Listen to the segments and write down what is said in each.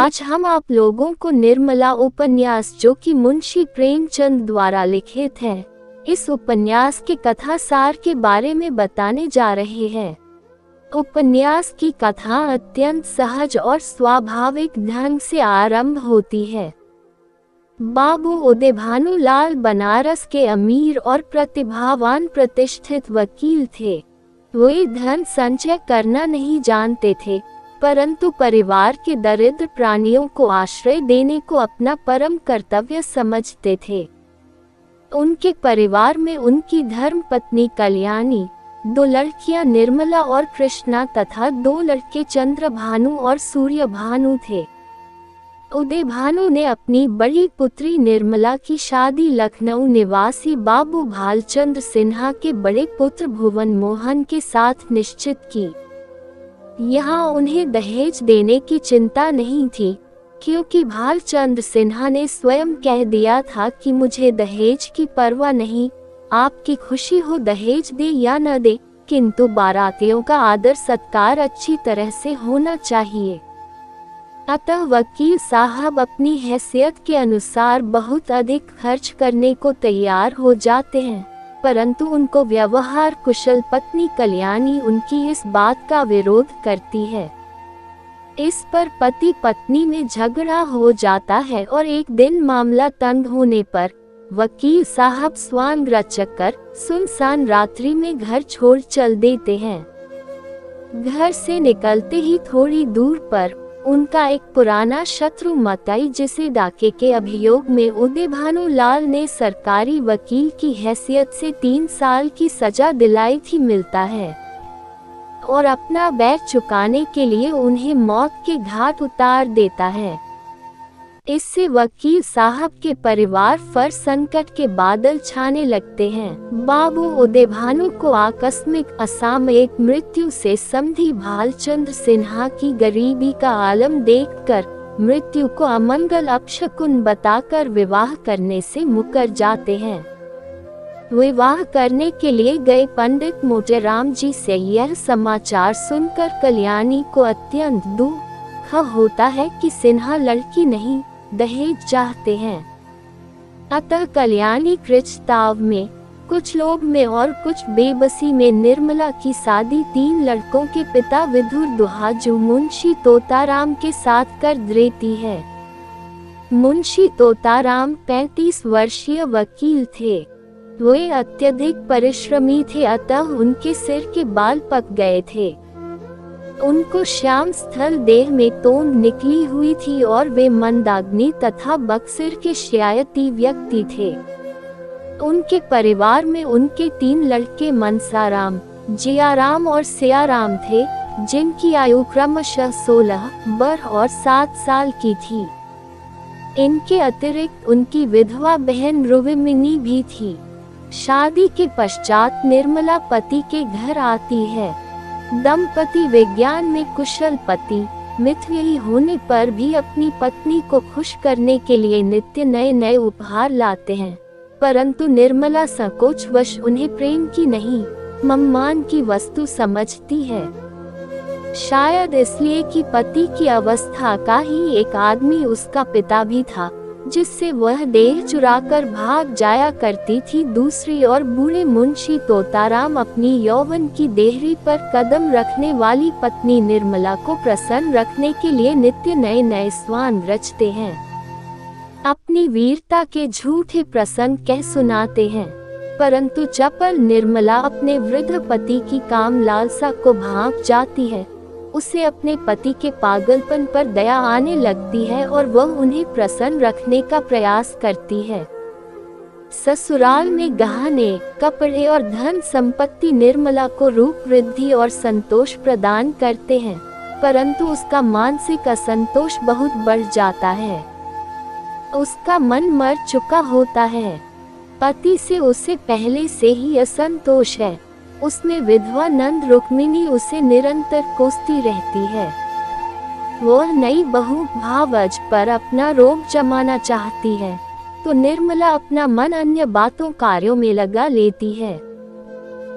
आज हम आप लोगों को निर्मला उपन्यास जो कि मुंशी प्रेमचंद द्वारा लिखित है, इस उपन्यास के कथा सार के बारे में बताने जा रहे हैं। उपन्यास की कथा अत्यंत सहज और स्वाभाविक ढंग से आरंभ होती है। बाबू उदय भानुलाल बनारस के अमीर और प्रतिभावान प्रतिष्ठित वकील थे। वे धन संचय करना नहीं जानते थे, परंतु परिवार के दरिद्र प्राणियों को आश्रय देने को अपना परम कर्तव्य समझते थे। उनके परिवार में उनकी धर्मपत्नी कल्याणी, 2 लड़कियां निर्मला और कृष्णा तथा 2 लड़के चंद्रभानु और सूर्यभानु थे। उदय भानु ने अपनी बड़ी पुत्री निर्मला की शादी लखनऊ निवासी बाबू भालचंद्र सिन्हा के बड़े पुत्र भुवन मोहन के साथ निश्चित की। यहाँ उन्हें दहेज देने की चिंता नहीं थी, क्योंकि भालचंद्र सिन्हा ने स्वयं कह दिया था कि मुझे दहेज की परवाह नहीं, आपकी खुशी हो दहेज दे या न दे, किंतु बारातियों का आदर सत्कार अच्छी तरह से होना चाहिए। अतः वकील साहब अपनी हैसियत के अनुसार बहुत अधिक खर्च करने को तैयार हो जाते हैं, परंतु उनको व्यवहार कुशल पत्नी कल्याणी उनकी इस बात का विरोध करती है। इस पर पति पत्नी में झगड़ा हो जाता है और एक दिन मामला तंग होने पर वकील साहब स्वांग रचकर सुनसान रात्रि में घर छोड़ चल देते हैं। घर से निकलते ही थोड़ी दूर पर उनका एक पुराना शत्रु मताई, जिसे डाके के अभियोग में उदय भानुलाल ने सरकारी वकील की हैसियत से 3 साल की सजा दिलाई थी, मिलता है और अपना बैर चुकाने के लिए उन्हें मौत के घाट उतार देता है। इससे वकील साहब के परिवार पर संकट के बादल छाने लगते हैं। बाबू उदय भानु को आकस्मिक असामयिक मृत्यु से समधी भालचंद्र सिन्हा की गरीबी का आलम देखकर मृत्यु को अमंगल अपशकुन बताकर विवाह करने से मुकर जाते हैं। विवाह करने के लिए गए पंडित मोटेराम जी से यह समाचार सुनकर कल्याणी को अत्यंत दुख होता है कि सिन्हा लड़की नहीं दहेज चाहते हैं। अतः कल्याणी प्रस्ताव में, कुछ लोभ में और कुछ बेबसी में निर्मला की शादी 3 लड़कों के पिता विधुर दुहाजू मुंशी तोताराम के साथ कर देती है। मुंशी तोताराम 35 वर्षीय वकील थे। वे अत्यधिक परिश्रमी थे, अतः उनके सिर के बाल पक गए थे। उनको श्याम स्थल देह में तोंद निकली हुई थी और वे मंदाग्नि तथा बक्सिर के शियायती व्यक्ति थे। उनके परिवार में उनके 3 लड़के मनसाराम, जियाराम और सियाराम थे, जिनकी आयु क्रमशः 16 वर्ष और 7 साल की थी। इनके अतिरिक्त उनकी विधवा बहन रुविमिनी भी थी। शादी के पश्चात निर्मला पति के घर आती है। दंपति विज्ञान में कुशल पति मिथ्यही होने पर भी अपनी पत्नी को खुश करने के लिए नित्य नए नए उपहार लाते हैं, परंतु निर्मला संकोचवश उन्हें प्रेम की नहीं सम्मान की वस्तु समझती है। शायद इसलिए कि पति की अवस्था का ही एक आदमी उसका पिता भी था, जिससे वह देह चुराकर भाग जाया करती थी। दूसरी ओर बूढ़े मुंशी तोताराम अपनी यौवन की देहरी पर कदम रखने वाली पत्नी निर्मला को प्रसन्न रखने के लिए नित्य नए नए स्वांग रचते हैं। अपनी वीरता के झूठे प्रसंग कह सुनाते हैं, परंतु चपल निर्मला अपने वृद्ध पति की काम लालसा को भांप जाती है। उसे अपने पति के पागलपन पर दया आने लगती है और वह उन्हें प्रसन्न रखने का प्रयास करती है। ससुराल में गहने, कपड़े और धन संपत्ति निर्मला को रूप वृद्धि और संतोष प्रदान करते हैं, परंतु उसका मानसिक असंतोष बहुत बढ़ जाता है। उसका मन मर चुका होता है। पति से उसे पहले से ही असंतोष है। उसमें विधवा नंद रुक्मिणी उसे निरंतर कोसती रहती है। वह नई बहू भावज पर अपना रोब जमाना चाहती है, तो निर्मला अपना मन अन्य बातों कार्यों में लगा लेती है।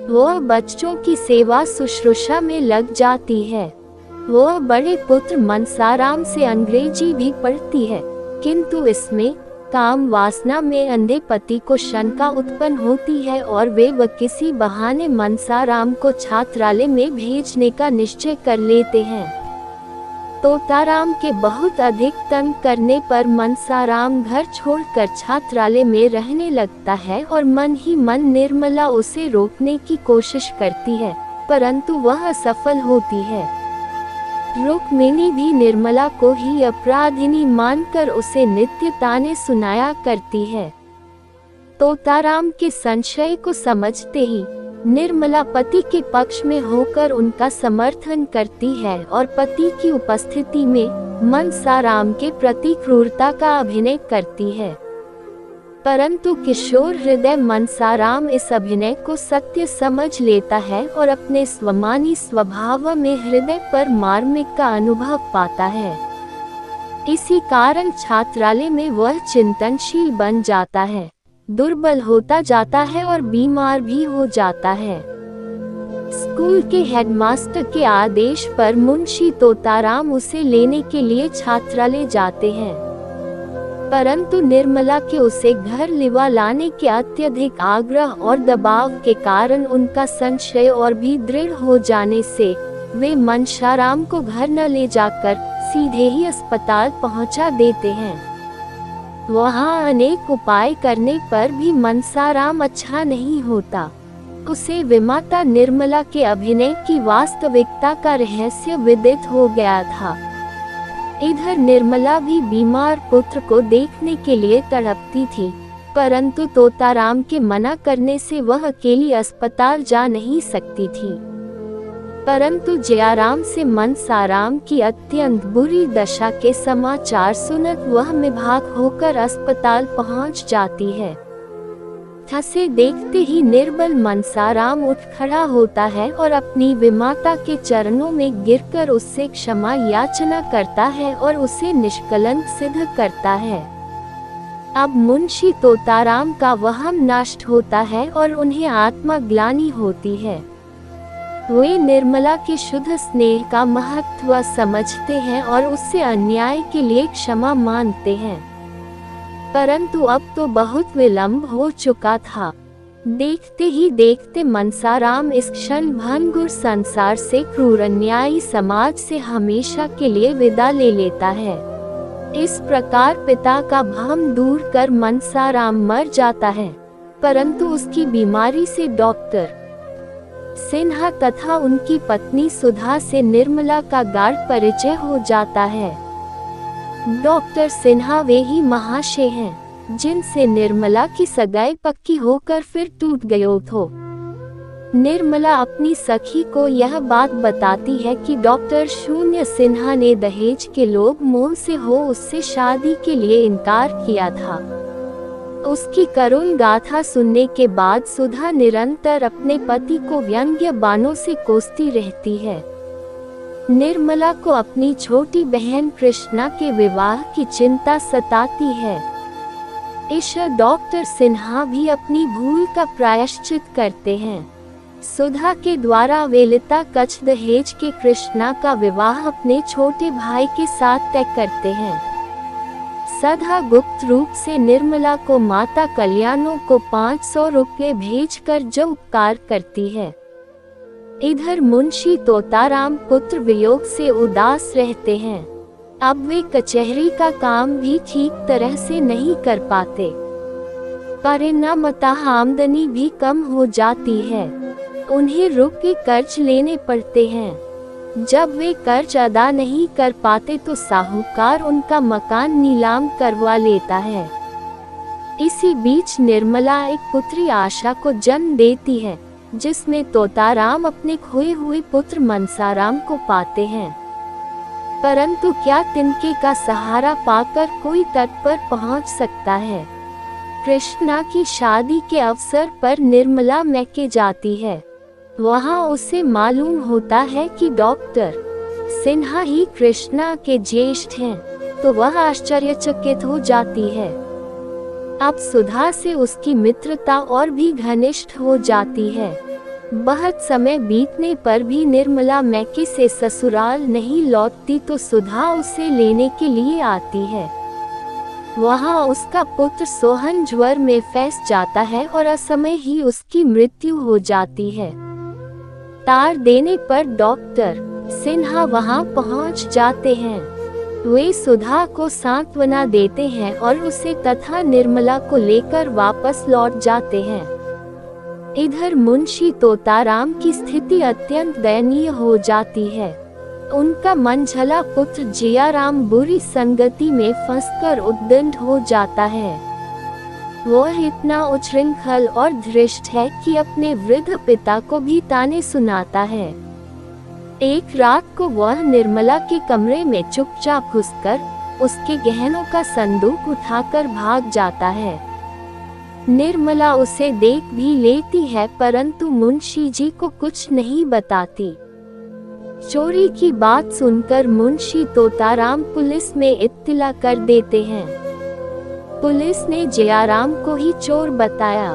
वह बच्चों की सेवा शुश्रूषा में लग जाती है। वह बड़े पुत्र मनसाराम से अंग्रेजी भी पढ़ती है, किंतु इसमें काम वासना में अंधे पति को शंका उत्पन्न होती है और वे किसी बहाने मनसाराम को छात्रालय में भेजने का निश्चय कर लेते हैं। तोताराम के बहुत अधिक तंग करने पर मनसाराम घर छोड़कर छात्रालय में रहने लगता है और मन ही मन निर्मला उसे रोकने की कोशिश करती है, परंतु वह असफल होती है। रुक्मिणी भी निर्मला को ही अपराधिनी मानकर उसे नित्य ताने सुनाया करती है। तोताराम के संशय को समझते ही निर्मला पति के पक्ष में होकर उनका समर्थन करती है और पति की उपस्थिति में मनसाराम के प्रति क्रूरता का अभिनय करती है, परंतु किशोर हृदय मनसाराम इस अभिनय को सत्य समझ लेता है और अपने स्वाभिमानी स्वभाव में हृदय पर मार्मिक का अनुभव पाता है। इसी कारण छात्रालय में वह चिंतनशील बन जाता है, दुर्बल होता जाता है और बीमार भी हो जाता है। स्कूल के हेडमास्टर के आदेश पर मुंशी तोताराम उसे लेने के लिए छात्रालय जाते हैं, परंतु निर्मला के उसे घर लिवा लाने के अत्यधिक आग्रह और दबाव के कारण उनका संशय और भी दृढ़ हो जाने से वे मनसाराम को घर न ले जाकर सीधे ही अस्पताल पहुंचा देते हैं। वहां अनेक उपाय करने पर भी मनसाराम अच्छा नहीं होता। उसे विमाता निर्मला के अभिनय की वास्तविकता का रहस्य विदित हो गया था। इधर निर्मला भी बीमार पुत्र को देखने के लिए तड़पती थी, परंतु तोताराम के मना करने से वह अकेली अस्पताल जा नहीं सकती थी। परंतु जयाराम से मनसाराम की अत्यंत बुरी दशा के समाचार सुनकर वह बेभाग होकर अस्पताल पहुंच जाती है। उसे देखते ही निर्बल मनसाराम उठ खड़ा होता है और अपनी विमाता के चरणों में गिरकर उससे क्षमा याचना करता है और उसे निष्कलंक सिद्ध करता है। अब मुंशी तोताराम का वहम नष्ट होता है और उन्हें आत्मग्लानि होती है। वे निर्मला के शुद्ध स्नेह का महत्व समझते हैं और उससे अन्याय के लिए क्षमा मांगते हैं, परंतु अब तो बहुत विलंब हो चुका था। देखते ही देखते मनसाराम इस क्षण भंगुर संसार से क्रूर अन्यायी समाज से हमेशा के लिए विदा ले लेता है। इस प्रकार पिता का भ्रम दूर कर मनसाराम मर जाता है, परंतु उसकी बीमारी से डॉक्टर सिन्हा तथा उनकी पत्नी सुधा से निर्मला का गाढ़ परिचय हो जाता है। डॉक्टर सिन्हा वे ही महाशय हैं जिनसे निर्मला की सगाई पक्की होकर फिर टूट गई थो। निर्मला अपनी सखी को यह बात बताती है कि डॉक्टर शून्य सिन्हा ने दहेज के लोभ मोह से हो उससे शादी के लिए इनकार किया था। उसकी करुण गाथा सुनने के बाद सुधा निरंतर अपने पति को व्यंग्य बाणों से कोसती रहती है। निर्मला को अपनी छोटी बहन कृष्णा के विवाह की चिंता सताती है। ईश्वर डॉक्टर सिन्हा भी अपनी भूल का प्रायश्चित करते हैं। सुधा के द्वारा वेलिता कच्छ दहेज के कृष्णा का विवाह अपने छोटे भाई के साथ तय करते हैं। सधा गुप्त रूप से निर्मला को माता कल्याणों को 500 रुपये भेजकर जो उपकार करती है। इधर मुंशी तोताराम पुत्र वियोग से उदास रहते हैं। अब वे कचहरी का काम भी ठीक तरह से नहीं कर पाते, परिणामतः आमदनी भी कम हो जाती है। उन्हें रुक के कर्ज लेने पड़ते हैं। जब वे कर्ज अदा नहीं कर पाते तो साहूकार उनका मकान नीलाम करवा लेता है। इसी बीच निर्मला एक पुत्री आशा को जन्म देती है, जिसमें तोताराम अपने खोए हुए पुत्र मनसाराम को पाते हैं। परंतु क्या तिनके का सहारा पाकर कोई तट पर पहुंच सकता है। कृष्णा की शादी के अवसर पर निर्मला मैके जाती है। वहां उसे मालूम होता है कि डॉक्टर सिन्हा ही कृष्णा के ज्येष्ठ हैं, तो वह आश्चर्यचकित हो जाती है। अब सुधा से उसकी मित्रता और भी घनिष्ठ हो जाती है। बहुत समय बीतने पर भी निर्मला मैके से ससुराल नहीं लौटती तो सुधा उसे लेने के लिए आती है। वहाँ उसका पुत्र सोहन ज्वर में फंस जाता है और असमय ही उसकी मृत्यु हो जाती है। तार देने पर डॉक्टर सिन्हा वहाँ पहुँच जाते हैं। वे सुधा को सांत्वना देते हैं और उसे तथा निर्मला को लेकर वापस लौट जाते हैं। इधर मुंशी तोताराम की स्थिति अत्यंत दयनीय हो जाती है। उनका मनझला पुत्र जियाराम बुरी संगति में फंसकर उद्दंड हो जाता है। वह इतना उच्छृंखल और धृष्ट है कि अपने वृद्ध पिता को भी ताने सुनाता है। एक रात को वह निर्मला के कमरे में चुपचाप घुसकर उसके गहनों का संदूक उठाकर भाग जाता है। निर्मला उसे देख भी लेती है परंतु मुंशी जी को कुछ नहीं बताती। चोरी की बात सुनकर मुंशी तोताराम पुलिस में इत्तला कर देते हैं। पुलिस ने जयाराम को ही चोर बताया,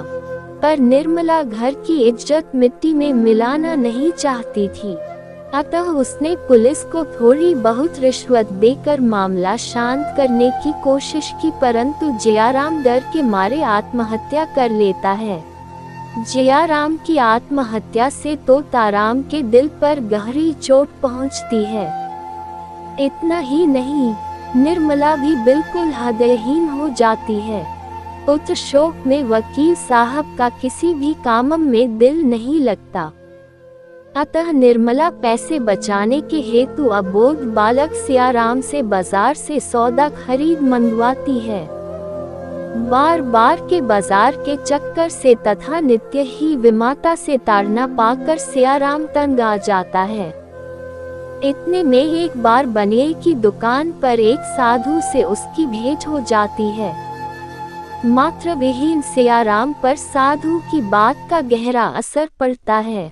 पर निर्मला घर की इज्जत मिट्टी में मिलाना नहीं चाहती थी। अतः उसने पुलिस को थोड़ी बहुत रिश्वत देकर मामला शांत करने की कोशिश की, परंतु जयाराम डर के मारे आत्महत्या कर लेता है। जयाराम की आत्महत्या से तोताराम के दिल पर गहरी चोट पहुंचती है। इतना ही नहीं, निर्मला भी बिल्कुल हृदयहीन हो जाती है। पुत्र शोक में वकील साहब का किसी भी काम में दिल नहीं लगता। अतः निर्मला पैसे बचाने के हेतु अबोध बालक सियाराम से बाजार से सौदा खरीद मंगवाती है। बार बार के बाजार के चक्कर से तथा नित्य ही विमाता से ताड़ना पाकर सियाराम तंग आ जाता है। इतने में एक बार बनिए की दुकान पर एक साधु से उसकी भेंट हो जाती है। मात्र विहीन सियाराम पर साधु की बात का गहरा असर पड़ता है।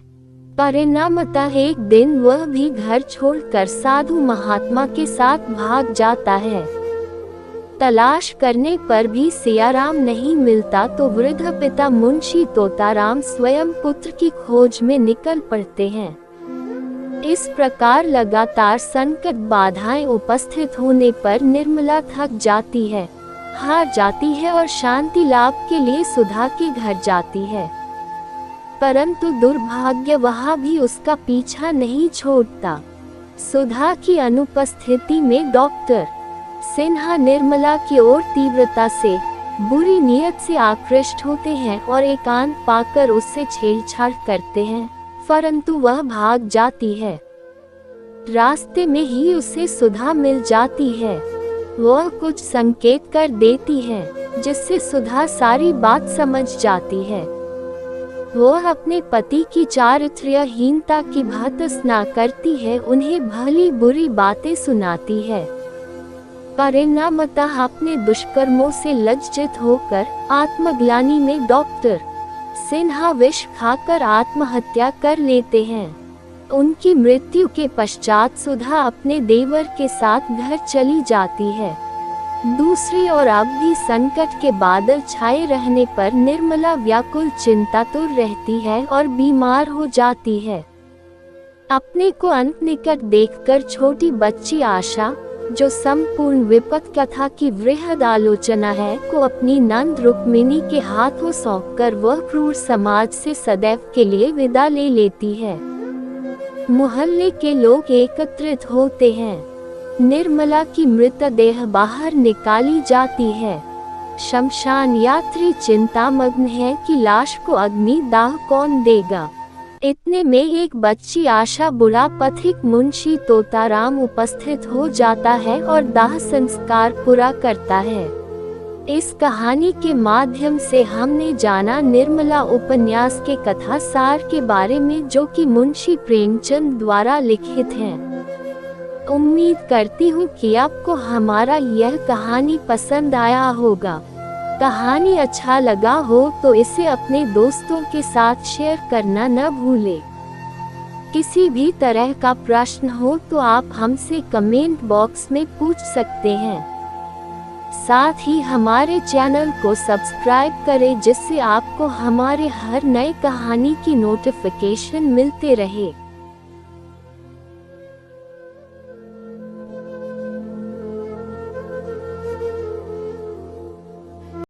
परिणामतः एक दिन वह भी घर छोड़कर साधु महात्मा के साथ भाग जाता है। तलाश करने पर भी सियाराम नहीं मिलता तो वृद्ध पिता मुंशी तोताराम स्वयं पुत्र की खोज में निकल पड़ते हैं। इस प्रकार लगातार संकट बाधाएं उपस्थित होने पर निर्मला थक जाती है, हार जाती है और शांति लाभ के लिए सुधा के घर जाती है। परंतु दुर्भाग्य वहाँ भी उसका पीछा नहीं छोड़ता। सुधा की अनुपस्थिति में डॉक्टर सिन्हा निर्मला की ओर तीव्रता से बुरी नीयत से आकृष्ट होते हैं और एकांत पाकर उससे छेड़छाड़ करते हैं, परंतु वह भाग जाती है। रास्ते में ही उसे सुधा मिल जाती है। वह कुछ संकेत कर देती है जिससे सुधा सारी बात समझ जाती है। वह अपने पति की चारित्र्यहीनता की भर्त्सना करती है, उन्हें भली बुरी बातें सुनाती है। परिणामतः अपने दुष्कर्मों से लज्जित होकर आत्मग्लानि में डॉक्टर सिन्हा विष खाकर आत्महत्या कर लेते हैं। उनकी मृत्यु के पश्चात सुधा अपने देवर के साथ घर चली जाती है। दूसरी ओर अब भी संकट के बादल छाए रहने पर निर्मला व्याकुल चिंतातुर रहती है और बीमार हो जाती है। अपने को अंत निकट देखकर छोटी बच्ची आशा, जो संपूर्ण विपत कथा की वृहद आलोचना है, को अपनी नंद रुक्मिणी के हाथों सौंपकर वह क्रूर समाज से सदैव के लिए विदा ले लेती है। मोहल्ले के लोग एकत्रित होते हैं। निर्मला की मृतदेह बाहर निकाली जाती है। शमशान यात्री चिंतामग्न है कि लाश को अग्नि दाह कौन देगा। इतने में एक बच्ची आशा बुढ़ा पथिक मुंशी तोताराम उपस्थित हो जाता है और दाह संस्कार पूरा करता है। इस कहानी के माध्यम से हमने जाना निर्मला उपन्यास के कथा सार के बारे में, जो कि मुंशी प्रेमचंद द्वारा लिखित हैं। उम्मीद करती हूँ कि आपको हमारा यह कहानी पसंद आया होगा। कहानी अच्छा लगा हो तो इसे अपने दोस्तों के साथ शेयर करना न भूलें। किसी भी तरह का प्रश्न हो तो आप हमसे कमेंट बॉक्स में पूछ सकते हैं। साथ ही हमारे चैनल को सब्सक्राइब करें जिससे आपको हमारे हर नए कहानी की नोटिफिकेशन मिलते रहे।